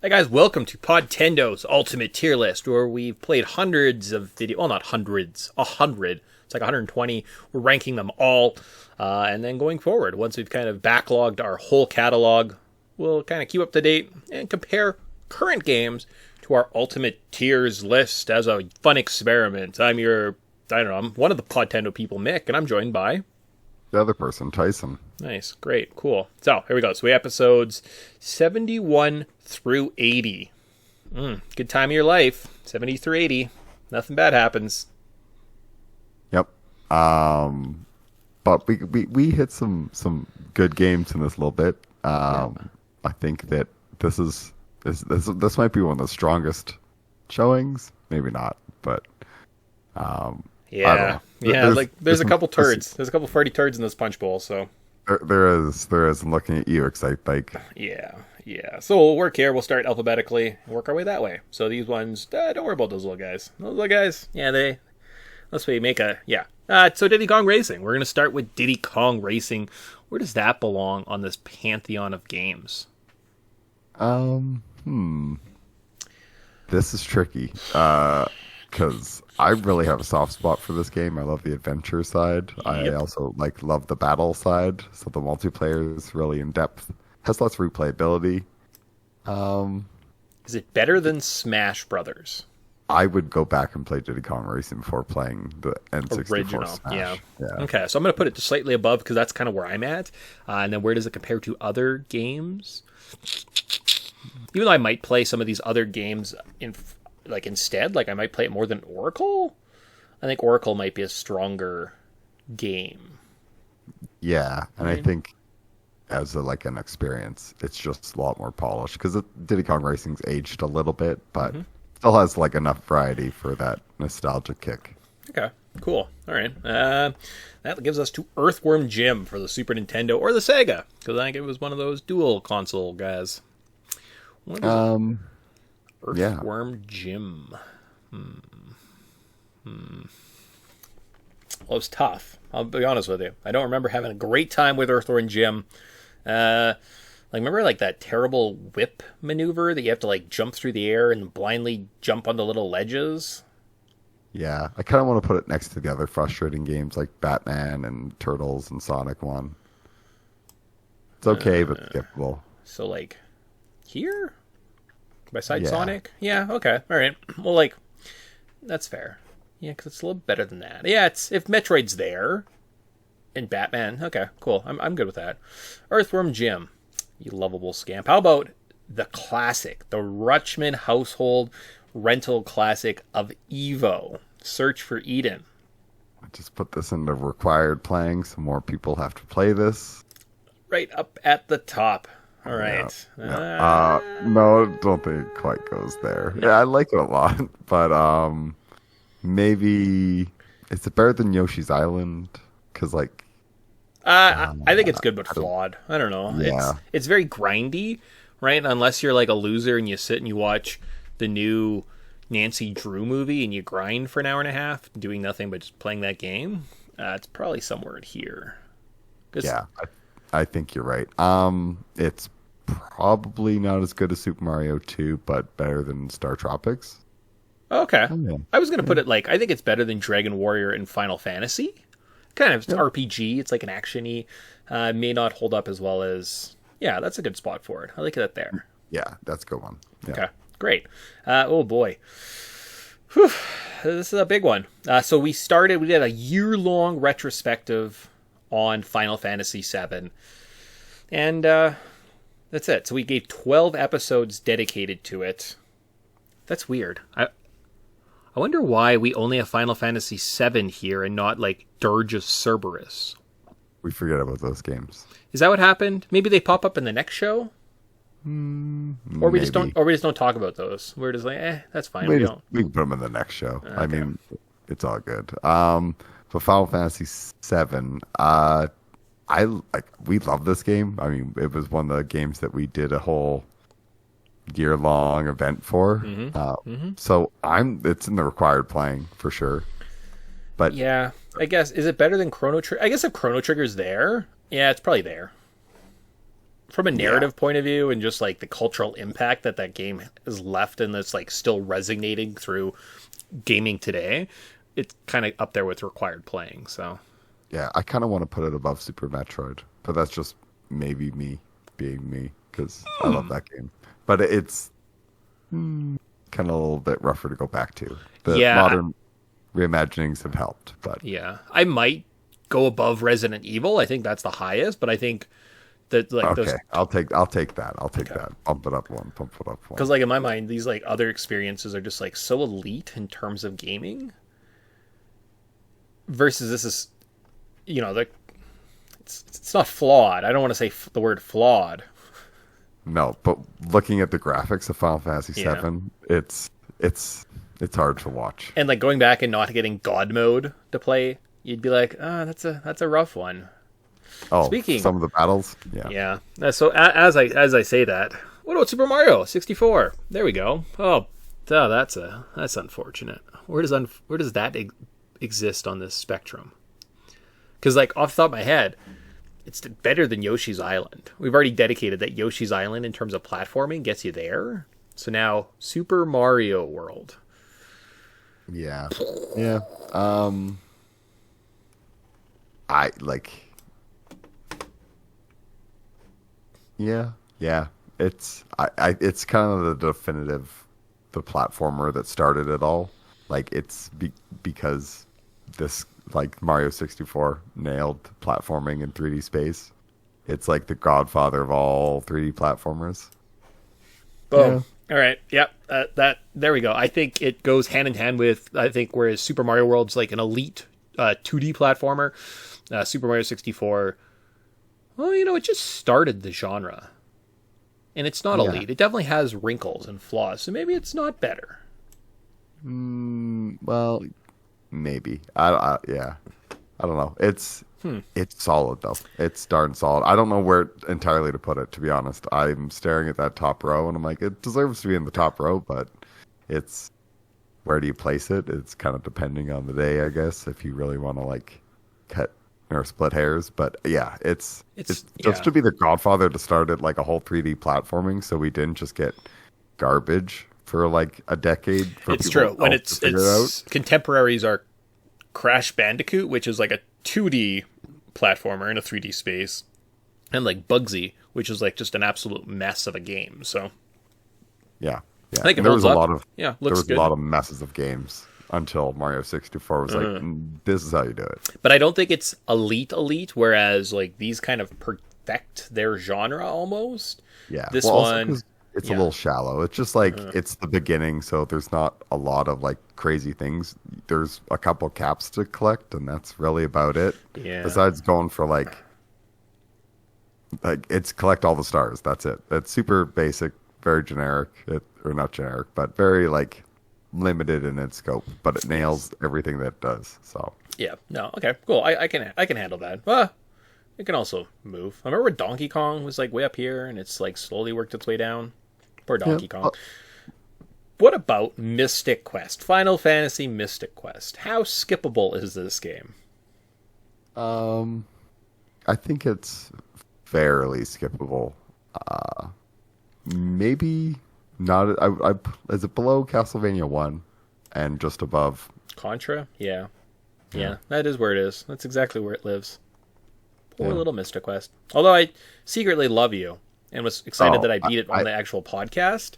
Hey guys, welcome to Podtendo's Ultimate Tier List, where we've played hundreds of video. Well, not hundreds, 100. It's like 120. We're ranking them all, and then going forward, once we've kind of backlogged our whole catalog, we'll kind of keep up to date and compare current games to our Ultimate Tiers list as a fun experiment. I'm one of the Podtendo people, Mick, and I'm joined by the other person, Tyson. Nice, great, cool. So here we go. So we have episodes 71 through 80. Good time of your life. 70 through 80. Nothing bad happens. Yep. But we hit some good games in this little bit. I think that this might be one of the strongest showings. Maybe not, but yeah. There's a couple turds. There's a couple farty turds in this punch bowl, so there is. I'm looking at you, Excite Bike. Yeah. So we'll work here. We'll start alphabetically and work our way that way. So these ones, don't worry about those little guys. Let's make so Diddy Kong Racing. We're going to start with Diddy Kong Racing. Where does that belong on this pantheon of games? This is tricky. Because I really have a soft spot for this game. I love the adventure side. Yep. I also love the battle side. So the multiplayer is really in depth. Has lots of replayability. Is it better than Smash Brothers? I would go back and play Diddy Kong Racing before playing the N64 original. Smash. Yeah. Okay, so I'm going to put it just slightly above because that's kind of where I'm at. And then where does it compare to other games? Even though I might play some of these other games instead, I might play it more than Oracle. I think Oracle might be a stronger game. Yeah, and I think as an experience, it's just a lot more polished because Diddy Kong Racing's aged a little bit, but still has enough variety for that nostalgic kick. Okay, cool. All right, that gives us to Earthworm Jim for the Super Nintendo or the Sega, because I think it was one of those dual console guys. Earthworm Jim. Well, it was tough. I'll be honest with you. I don't remember having a great time with Earthworm Jim. Remember that terrible whip maneuver that you have to jump through the air and blindly jump onto little ledges? Yeah, I kind of want to put it next to the other frustrating games like Batman and Turtles and Sonic 1. It's okay, but skippable. So here? Beside Sonic? Yeah, okay. All right. Well, that's fair. Yeah, because it's a little better than that. Yeah, if Metroid's there and Batman, okay, cool. I'm good with that. Earthworm Jim, you lovable scamp. How about the classic, the Rutschman household rental classic of Evo, Search for Eden? I just put this into required playing so more people have to play this. Right up at the top. All right. No, I don't think it quite goes there. No. Yeah, I like it a lot, but maybe is it better than Yoshi's Island? Because I think it's good but flawed. I don't know. Yeah. It's very grindy, right? Unless you're a loser and you sit and you watch the new Nancy Drew movie and you grind for an hour and a half doing nothing but just playing that game. It's probably somewhere in here. Yeah. I think you're right. It's probably not as good as Super Mario 2, but better than Star Tropics. Okay. Oh, yeah. I was going to put it I think it's better than Dragon Warrior and Final Fantasy. Kind of RPG. It's an action-y. May not hold up as well as... Yeah, that's a good spot for it. I like that there. Yeah, that's a good one. Yeah. Okay, great. Oh, boy. Whew. This is a big one. So we did a year-long retrospective on Final Fantasy VII. And that's it. So we gave 12 episodes dedicated to it. That's weird. I wonder why we only have Final Fantasy VII here and not Dirge of Cerberus. We forget about those games. Is that what happened? Maybe they pop up in the next show? Or we just don't talk about those. We're just that's fine. We can put them in the next show. Okay. I mean, it's all good. For Final Fantasy VII, we love this game. I mean, it was one of the games that we did a whole year-long event for. So it's in the required playing for sure. But yeah, I guess, is it better than Chrono Trigger? I guess if Chrono Trigger's there, yeah, it's probably there. from a narrative point of view and just like the cultural impact that game has left and that's like still resonating through gaming today, it's kind of up there with required playing. So Yeah, I kind of want to put it above Super Metroid, but that's just maybe me being me because I love that game. But it's kind of a little bit rougher to go back to. The modern reimaginings have helped, but yeah, I might go above Resident Evil. I think that's the highest, but I think that like okay, I'll take that. I'll take that. Bump it up one. Because like in my mind, these like other experiences are just like so elite in terms of gaming. Versus this is, it's not flawed. I don't want to say the word flawed. No, but looking at the graphics of Final Fantasy VII, it's hard to watch. And like going back and not getting God mode to play, you'd be like, that's a rough one. Oh, Speaking some of the battles, yeah. So as I say that, what about Super Mario 64? There we go. Oh, that's unfortunate. Where does that exist on this spectrum? Because like off the top of my head, it's better than Yoshi's Island. We've already dedicated that Yoshi's Island in terms of platforming gets you there. So now Super Mario World. Yeah. I like. Yeah. It's it's kind of the definitive, the platformer that started it all. Like it's because this like Mario 64 nailed platforming in 3D space. It's like the godfather of all 3D platformers. Boom. Yeah. All right. Yep. There we go. I think it goes hand in hand with whereas Super Mario World's like an elite 2D platformer, Super Mario 64. Well, it just started the genre, and it's not elite. It definitely has wrinkles and flaws, so maybe it's not better. Well, maybe. I don't know. It's solid though. It's darn solid. I don't know where entirely to put it, to be honest. I'm staring at that top row and I'm like, it deserves to be in the top row, but it's where do you place it? It's kind of depending on the day, I guess, if you really want to like cut or split hairs. But yeah, it's just to be the godfather to start it like a whole 3D platforming, so we didn't just get garbage for like a decade. It's true. When it's contemporaries are Crash Bandicoot, which is like a 2D platformer in a 3D space, and like Bugsy, which is like just an absolute mess of a game. So yeah. I think there was a lot of messes of games until Mario 64 was like, this is how you do it. But I don't think it's elite, whereas like these kind of perfect their genre almost. Yeah. This one, it's a little shallow. It's just like it's the beginning, so there's not a lot of like crazy things. There's a couple caps to collect, and that's really about it. Yeah. Besides going for like it's collect all the stars. That's it. It's super basic, very generic, or not generic, but very like limited in its scope. But it nails everything that it does. So yeah, no, okay, cool. I can handle that. It can also move. I remember when Donkey Kong was like way up here, and it's like slowly worked its way down. Poor Donkey Kong. What about Mystic Quest? Final Fantasy Mystic Quest. How skippable is this game? I think it's fairly skippable. Maybe not. Is it below Castlevania 1 and just above Contra? Yeah, that is where it is. That's exactly where it lives. Poor little Mystic Quest. Although I secretly love you and was excited that I beat it on the actual podcast.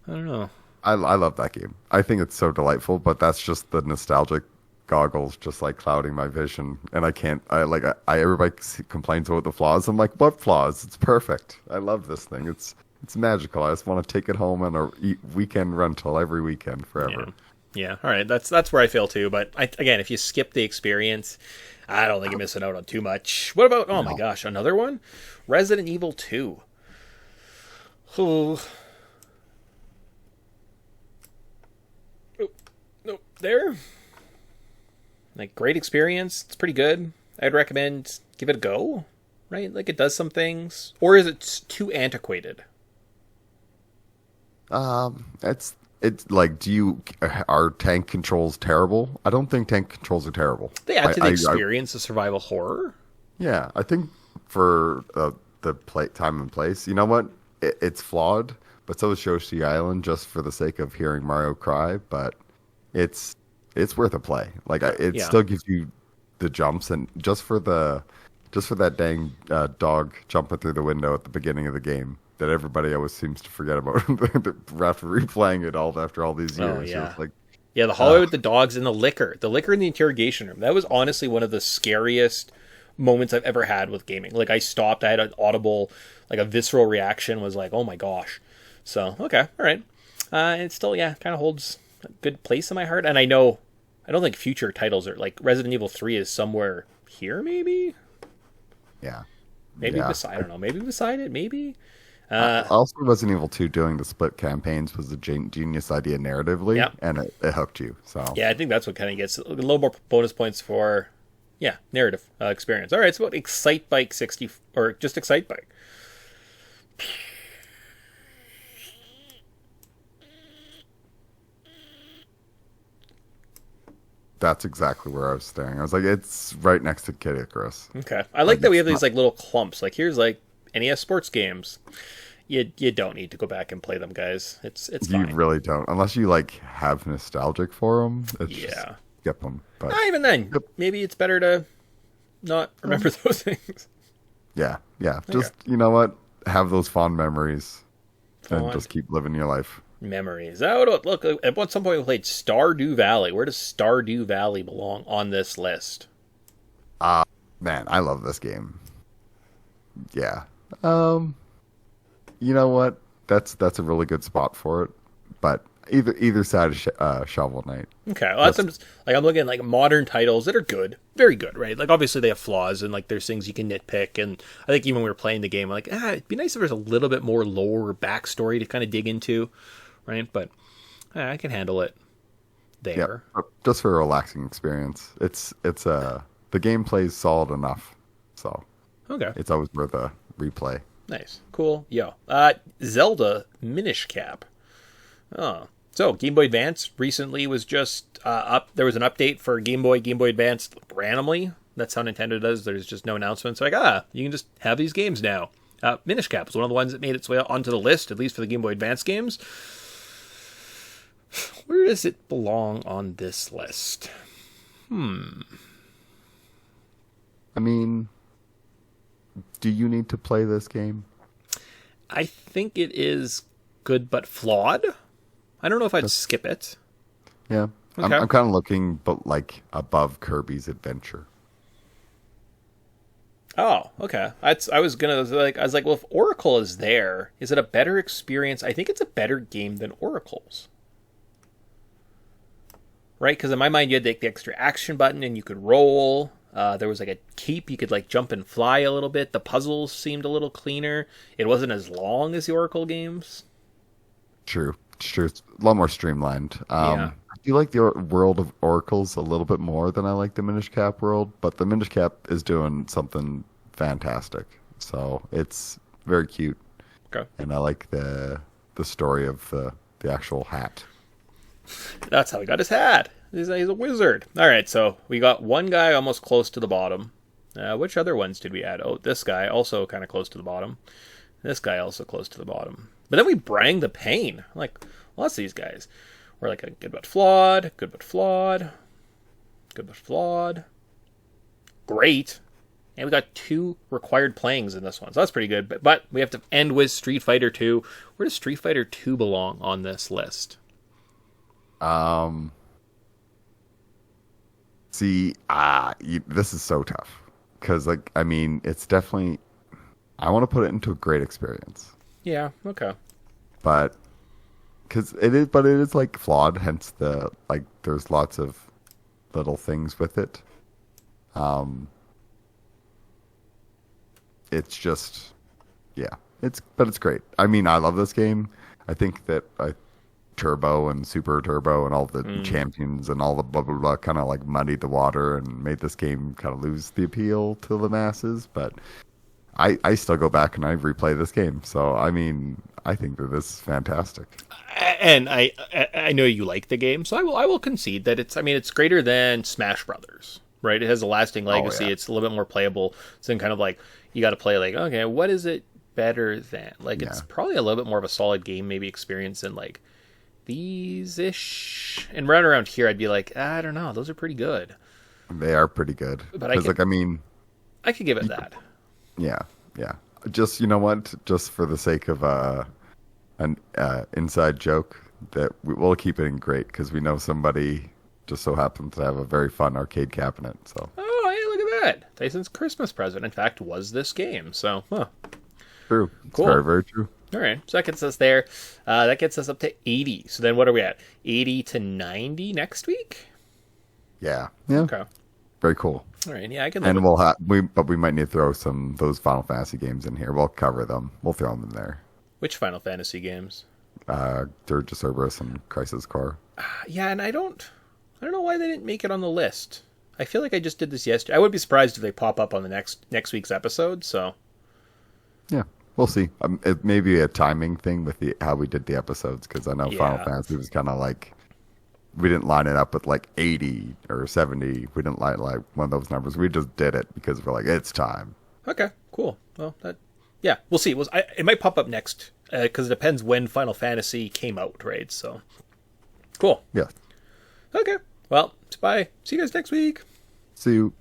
I don't know. I love that game. I think it's so delightful, but that's just the nostalgic goggles just like clouding my vision, and I can't. Everybody complains about the flaws. I'm like, what flaws? It's perfect. I love this thing. It's magical. I just want to take it home on a weekend rental every weekend forever. Yeah. All right. That's where I feel too. But again, if you skip the experience, I don't think you're missing out on too much. What about? Oh my gosh, another one, Resident Evil 2. Oh. Nope. There. Like, great experience. It's pretty good. I'd recommend give it a go. Right? Like, it does some things. Or is it too antiquated? It's like, are tank controls terrible? I don't think tank controls are terrible. They add to the experience of survival horror. Yeah, I think for the the time and place. You know what? It's flawed, but so is Yoshi Island just for the sake of hearing Mario cry. But it's worth a play. Like it still gives you the jumps, and just for that dang dog jumping through the window at the beginning of the game that everybody always seems to forget about after replaying it all after all these years. Oh, yeah. It's like, yeah, the hallway with the dogs and the liquor in the interrogation room. That was honestly one of the scariest moments I've ever had with gaming. Like, I stopped, I had an audible, like a visceral reaction, was like, oh my gosh. So, okay, all right. It still, kind of holds a good place in my heart. And I don't think future titles are, like, Resident Evil 3 is somewhere here, maybe? Yeah. Maybe beside, I don't know, maybe beside it, maybe? Also, Resident Evil 2 doing the split campaigns was a genius idea narratively, and it hooked you. So yeah, I think that's what kind of gets a little more bonus points for, narrative experience. All right, it's about Excite Bike 60, or just Excite Bike. that's exactly where I was staring. I was like, it's right next to Kid Icarus. Okay, I like that we have these like little clumps. Like, here's like NES sports games. You don't need to go back and play them, guys. It's fine. You really don't, unless you like have nostalgic for them. Just skip them. But even then, maybe it's better to not remember those things. Yeah. Just you know what, have those fond memories, and just keep living your life. Memories. Oh, look, at some point we played Stardew Valley. Where does Stardew Valley belong on this list? Man, I love this game. Yeah. You know what? That's a really good spot for it. But either side of Shovel Knight. Okay, well, I'm looking at like modern titles that are good, very good, right? Like, obviously they have flaws, and like there's things you can nitpick. And I think even when we were playing the game, I'm like, it'd be nice if there's a little bit more lore or backstory to kind of dig into, right? But I can handle it there. Yeah, just for a relaxing experience. It's the gameplay is solid enough, so okay, it's always worth a replay. Nice, cool, Zelda Minish Cap. Oh, so Game Boy Advance recently was just up. There was an update for Game Boy Advance randomly. That's how Nintendo does. There's just no announcements. Like, you can just have these games now. Minish Cap is one of the ones that made its way onto the list, at least for the Game Boy Advance games. Where does it belong on this list? I mean, do you need to play this game? I think it is good but flawed. I don't know if I'd skip it. Yeah. Okay. I'm kind of looking, but like above Kirby's Adventure. Oh, okay. I was like, well, if Oracle is there, is it a better experience? I think it's a better game than Oracle's. Right? Because in my mind, you had the extra action button and you could roll. There was like a keep. You could like jump and fly a little bit. The puzzles seemed a little cleaner. It wasn't as long as the Oracle games. True. It's a lot more streamlined. Yeah. I do like the world of Oracles a little bit more than I like the Minish Cap world, but the Minish Cap is doing something fantastic. So it's very cute. Okay. And I like the story of the actual hat. That's how he got his hat. He's a wizard. All right, so we got one guy almost close to the bottom. Which other ones did we add? Oh, this guy also kind of close to the bottom. This guy also close to the bottom. But then we brang the pain. Like, lots of these guys. We're like a good but flawed, good but flawed, good but flawed. Great. And we got 2 required playings in this one. So that's pretty good. But we have to end with Street Fighter 2. Where does Street Fighter 2 belong on this list? This is so tough. Because, like, I mean, it's definitely... I want to put it into a great experience. Yeah, okay. But... Because it is, like, flawed. Hence the, like, there's lots of little things with it. It's just... Yeah. It's great. I mean, I love this game. I think that Turbo and Super Turbo and all the champions and all the blah, blah, blah kind of like muddied the water and made this game kind of lose the appeal to the masses. But I still go back and I replay this game. So, I mean, I think that this is fantastic. And I know you like the game, so I will concede that it's greater than Smash Brothers, right? It has a lasting legacy. Oh, yeah. It's a little bit more playable. It's in kind of like, you got to play like, okay, what is it better than? Like, Yeah. it's probably a little bit more of a solid game, maybe experience than like these ish. And right around here, I'd be like, I don't know, those are pretty good. They are pretty good. But Because, like, I mean, I could give it that. yeah, yeah. Just, you know what? Just for the sake of an inside joke, that we'll keep it in great because we know somebody just so happens to have a very fun arcade cabinet. So Oh, hey, look at that! Tyson's Christmas present, in fact, was this game. So, true. It's Cool. very, very true. All right, so that gets us there. That gets us up to 80. So then what are we at? 80 to 90 next week? Yeah. Yeah. Okay. Very cool. All right, yeah, I can live And with but we might need to throw those Final Fantasy games in here. We'll cover them. We'll throw them in there. which Final Fantasy games? Dirge of Cerberus and Crisis Core. Yeah, and I don't know why they didn't make it on the list. I feel like I just did this yesterday. I would be surprised if they pop up on the next week's episode. So Yeah, we'll see. It may be a timing thing with how we did the episodes because I know Final Yeah. Fantasy was kind of like we didn't line it up with like 80 or 70. We didn't line like one of those numbers. We just did it because we're like it's time. okay, cool. Well, yeah, we'll see. It might pop up next because it depends when Final Fantasy came out, right? So cool. Yeah. Okay. Well, bye. See you guys next week. See you.